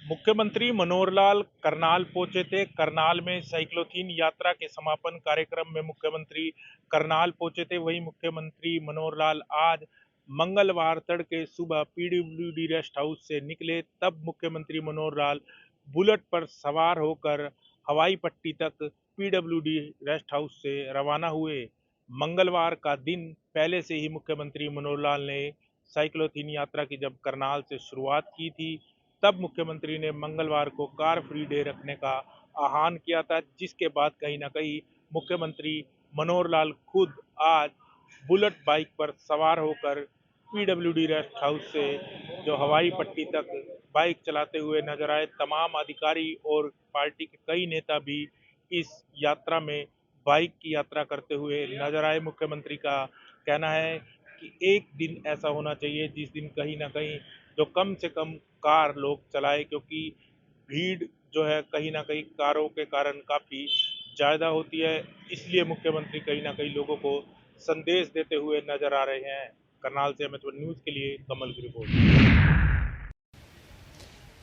मुख्यमंत्री मनोहर लाल करनाल पहुंचे थे। करनाल में साइक्लोथीन यात्रा के समापन कार्यक्रम में मुख्यमंत्री करनाल पहुंचे थे। वहीं मुख्यमंत्री मनोहर लाल आज मंगलवार तड़के सुबह पीडब्ल्यूडी रेस्ट हाउस से निकले। तब मुख्यमंत्री मनोहर लाल बुलेट पर सवार होकर हवाई पट्टी तक पीडब्ल्यूडी रेस्ट हाउस से रवाना हुए। मंगलवार का दिन पहले से ही मुख्यमंत्री मनोहर लाल ने साइक्लोथीन यात्रा की जब करनाल से शुरुआत की थी, तब मुख्यमंत्री ने मंगलवार को कार फ्री डे रखने का आह्वान किया था, जिसके बाद कहीं ना कहीं मुख्यमंत्री मनोहर लाल खुद आज बुलेट बाइक पर सवार होकर पीडब्ल्यूडी रेस्ट हाउस से जो हवाई पट्टी तक बाइक चलाते हुए नजर आए। तमाम अधिकारी और पार्टी के कई नेता भी इस यात्रा में बाइक की यात्रा करते हुए नजर आए। मुख्यमंत्री का कहना है कि एक दिन ऐसा होना चाहिए जिस दिन कहीं ना कहीं जो कम से कम कार लोग चलाए, क्योंकि भीड़ जो है कहीं ना कहीं कारों के कारण काफ़ी ज़्यादा होती है। इसलिए मुख्यमंत्री कहीं ना कहीं लोगों को संदेश देते हुए नजर आ रहे हैं। करनाल से अमित न्यूज़ के लिए कमल की रिपोर्ट।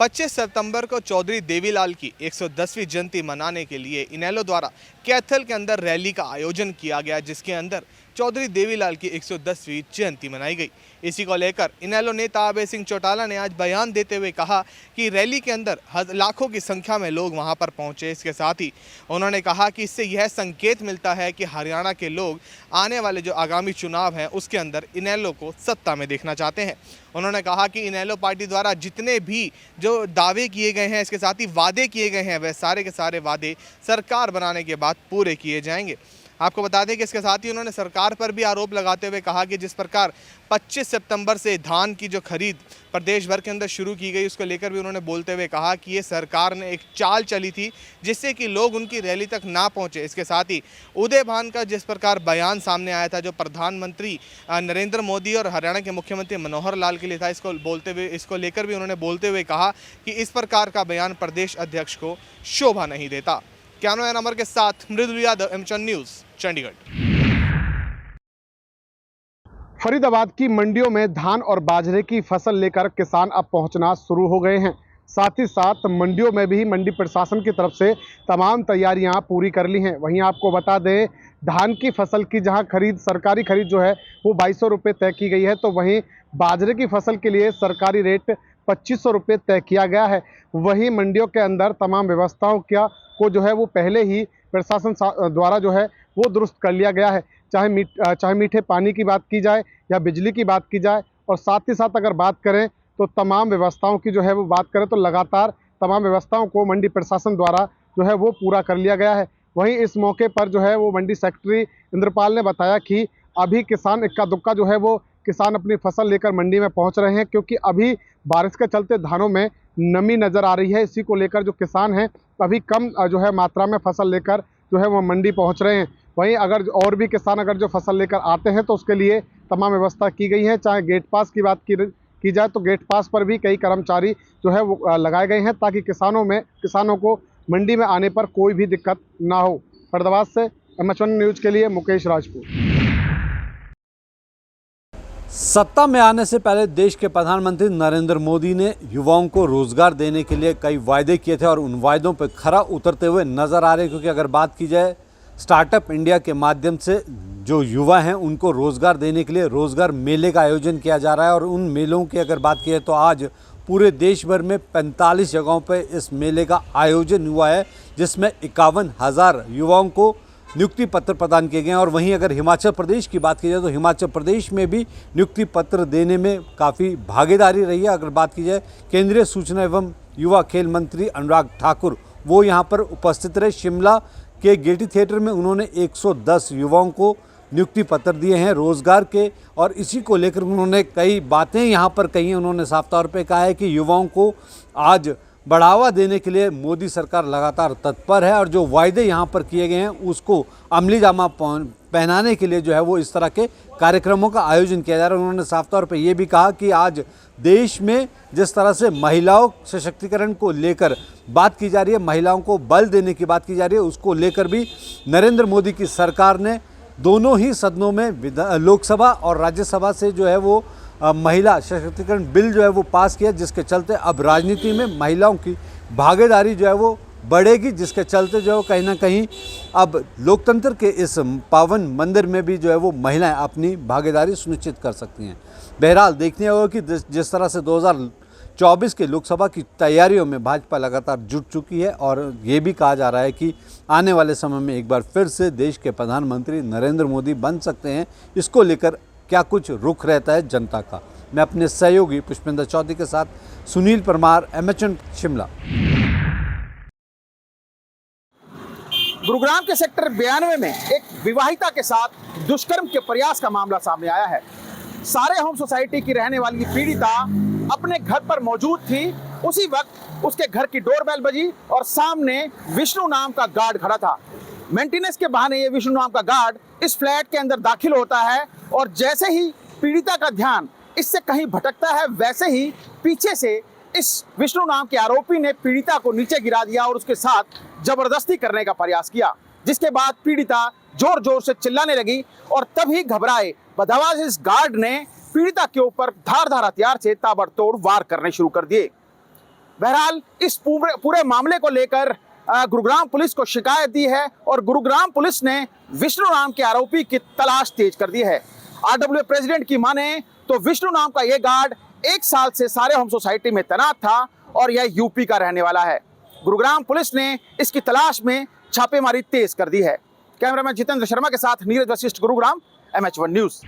25 सितंबर को चौधरी देवीलाल की 110वीं जयंती मनाने के लिए इनेलो द्वारा कैथल के अंदर रैली का आयोजन किया गया, जिसके अंदर चौधरी देवीलाल की 110वीं जयंती मनाई गई। इसी को लेकर इनेलो नेता अभय सिंह चौटाला ने आज बयान देते हुए कहा कि रैली के अंदर लाखों की संख्या में लोग वहां पर पहुंचे। इसके साथ ही उन्होंने कहा कि इससे यह संकेत मिलता है कि हरियाणा के लोग आने वाले जो आगामी चुनाव हैं उसके अंदर इनेलो को सत्ता में देखना चाहते हैं। उन्होंने कहा कि इनेलो पार्टी द्वारा जितने भी जो दावे किए गए हैं, इसके साथ ही वादे किए गए हैं, वह सारे के सारे वादे सरकार बनाने के बाद पूरे किए जाएंगे। आपको बता दें कि इसके साथ ही उन्होंने सरकार पर भी आरोप लगाते हुए कहा कि जिस प्रकार 25 सितंबर से धान की जो खरीद प्रदेश भर के अंदर शुरू की गई, उसको लेकर भी उन्होंने बोलते हुए कहा कि ये सरकार ने एक चाल चली थी जिससे कि लोग उनकी रैली तक ना पहुंचे। इसके साथ ही उदय भान का जिस प्रकार बयान सामने आया था जो प्रधानमंत्री नरेंद्र मोदी और हरियाणा के मुख्यमंत्री मनोहर लाल के लिए था, इसको लेकर भी उन्होंने बोलते हुए कहा कि इस प्रकार का बयान प्रदेश अध्यक्ष को शोभा नहीं देता। कैमरामैन अमर के साथ मृदुल यादव, एमचन न्यूज़, चंडीगढ़। फरीदाबाद की मंडियों में धान और बाजरे की फसल लेकर किसान अब पहुंचना शुरू हो गए हैं। साथ ही साथ मंडियों में भी मंडी प्रशासन की तरफ से तमाम तैयारियां पूरी कर ली हैं। वहीं आपको बता दें, धान की फसल की जहां खरीद सरकारी खरीद जो है वो 2200 रुपये तय की गई है, तो वहीं बाजरे की फसल के लिए सरकारी रेट 2500 रुपये तय किया गया है। वहीं मंडियों के अंदर तमाम व्यवस्थाओं को जो है वो पहले ही प्रशासन द्वारा जो है वो दुरुस्त कर लिया गया है। चाहे मीठे पानी की बात की जाए या बिजली की बात की जाए, और साथ ही साथ अगर बात करें तो तमाम व्यवस्थाओं की जो है वो बात करें तो लगातार तमाम व्यवस्थाओं को मंडी प्रशासन द्वारा जो है वो पूरा कर लिया गया है। वहीं इस मौके पर जो है वो मंडी सेक्रेटरी इंद्रपाल ने बताया कि अभी किसान इक्का दुक्का जो है वो किसान अपनी फसल लेकर मंडी में पहुंच रहे हैं, क्योंकि अभी बारिश के चलते धानों में नमी नज़र आ रही है। इसी को लेकर जो किसान हैं अभी कम जो है मात्रा में फसल लेकर जो है वो मंडी पहुंच रहे हैं। वहीं अगर और भी किसान अगर जो फसल लेकर आते हैं तो उसके लिए तमाम व्यवस्था की गई है। चाहे गेट पास की बात की जाए तो गेट पास पर भी कई कर्मचारी जो है वो लगाए गए हैं, ताकि किसानों को मंडी में आने पर कोई भी दिक्कत ना हो। फरीदाबाद से एमएच1 न्यूज़ के लिए मुकेश राजपूत। सत्ता में आने से पहले देश के प्रधानमंत्री नरेंद्र मोदी ने युवाओं को रोजगार देने के लिए कई वायदे किए थे और उन वायदों पर खरा उतरते हुए नजर आ रहे हैं। क्योंकि अगर बात की जाए स्टार्टअप इंडिया के माध्यम से जो युवा हैं उनको रोजगार देने के लिए रोजगार मेले का आयोजन किया जा रहा है, और उन मेलों की अगर बात की जाए तो आज पूरे देश भर में 45 जगहों पर इस मेले का आयोजन हुआ है, जिसमें 51,000 युवाओं को नियुक्ति पत्र प्रदान किए गए हैं। और वहीं अगर हिमाचल प्रदेश की बात की जाए तो हिमाचल प्रदेश में भी नियुक्ति पत्र देने में काफ़ी भागीदारी रही है। अगर बात की जाए केंद्रीय सूचना एवं युवा खेल मंत्री अनुराग ठाकुर, वो यहाँ पर उपस्थित रहे। शिमला के गेयटी थिएटर में उन्होंने 110 युवाओं को नियुक्ति पत्र दिए हैं रोजगार के, और इसी को लेकर उन्होंने कई बातें यहाँ पर कही हैं। उन्होंने साफ तौर पे कहा है कि युवाओं को आज बढ़ावा देने के लिए मोदी सरकार लगातार तत्पर है, और जो वायदे यहाँ पर किए गए हैं उसको अमली जामा पहनाने के लिए जो है वो इस तरह के कार्यक्रमों का आयोजन किया जा रहा है। उन्होंने साफ तौर पे ये भी कहा कि आज देश में जिस तरह से महिलाओं सशक्तिकरण को लेकर बात की जा रही है, महिलाओं को बल देने की बात की जा रही है, उसको लेकर भी नरेंद्र मोदी की सरकार ने दोनों ही सदनों में लोकसभा और राज्यसभा से जो है वो महिला सशक्तिकरण बिल जो है वो पास किया, जिसके चलते अब राजनीति में महिलाओं की भागीदारी जो है वो बढ़ेगी, जिसके चलते जो है कहीं ना कहीं अब लोकतंत्र के इस पावन मंदिर में भी जो है वो महिलाएं अपनी भागीदारी सुनिश्चित कर सकती हैं। बहरहाल देखने होगा कि जिस तरह से 2024 के लोकसभा की तैयारियों में भाजपा लगातार जुट चुकी है और ये भी कहा जा रहा है कि आने वाले समय में एक बार फिर से देश के प्रधानमंत्री नरेंद्र मोदी बन सकते हैं। इसको लेकर क्या कुछ रुख रहता है जनता का। मैं अपने सहयोगी पुष्पेंद्र चौधरी के साथ सुनील परमार, MHN शिमला। गुरुग्राम के सेक्टर 92 में एक विवाहिता के साथ दुष्कर्म के प्रयास का मामला सामने आया है। सारे होम सोसाइटी की रहने वाली पीड़िता अपने घर पर मौजूद थी। उसी वक्त उसके घर की डोरबेल बजी और सामने विष्णु नाम का गार्ड खड़ा था। मेंटेनेंस के बहाने ये विष्णु नाम का गार्ड इस फ्लैट के अंदर दाखिल होता है और जैसे ही पीड़िता का ध्यान इससे कहीं भटकता है, वैसे ही पीछे से इस विष्णु नाम के आरोपी ने पीड़िता को नीचे गिरा दिया और उसके साथ जबरदस्ती करने का प्रयास किया, जिसके बाद पीड़िता जोर जोर से चिल्लाने लगी और तभी घबराए बदहवास इस गार्ड ने पीड़िता के ऊपर धारदार हथियार से ताबड़तोड़ वार करने शुरू कर दिए। बहरहाल इस पूरे मामले को लेकर गुरुग्राम पुलिस को शिकायत दी है और गुरुग्राम पुलिस ने विष्णु नाम के आरोपी की तलाश तेज कर दी है। RWA प्रेसिडेंट की माने तो विष्णु नाम का यह गार्ड 1 साल से सारे होम सोसाइटी में तैनात था और यह यूपी का रहने वाला है। गुरुग्राम पुलिस ने इसकी तलाश में छापेमारी तेज कर दी है। कैमरामैन जितेंद्र शर्मा के साथ नीरज वशिष्ठ, गुरुग्राम, MH1 न्यूज।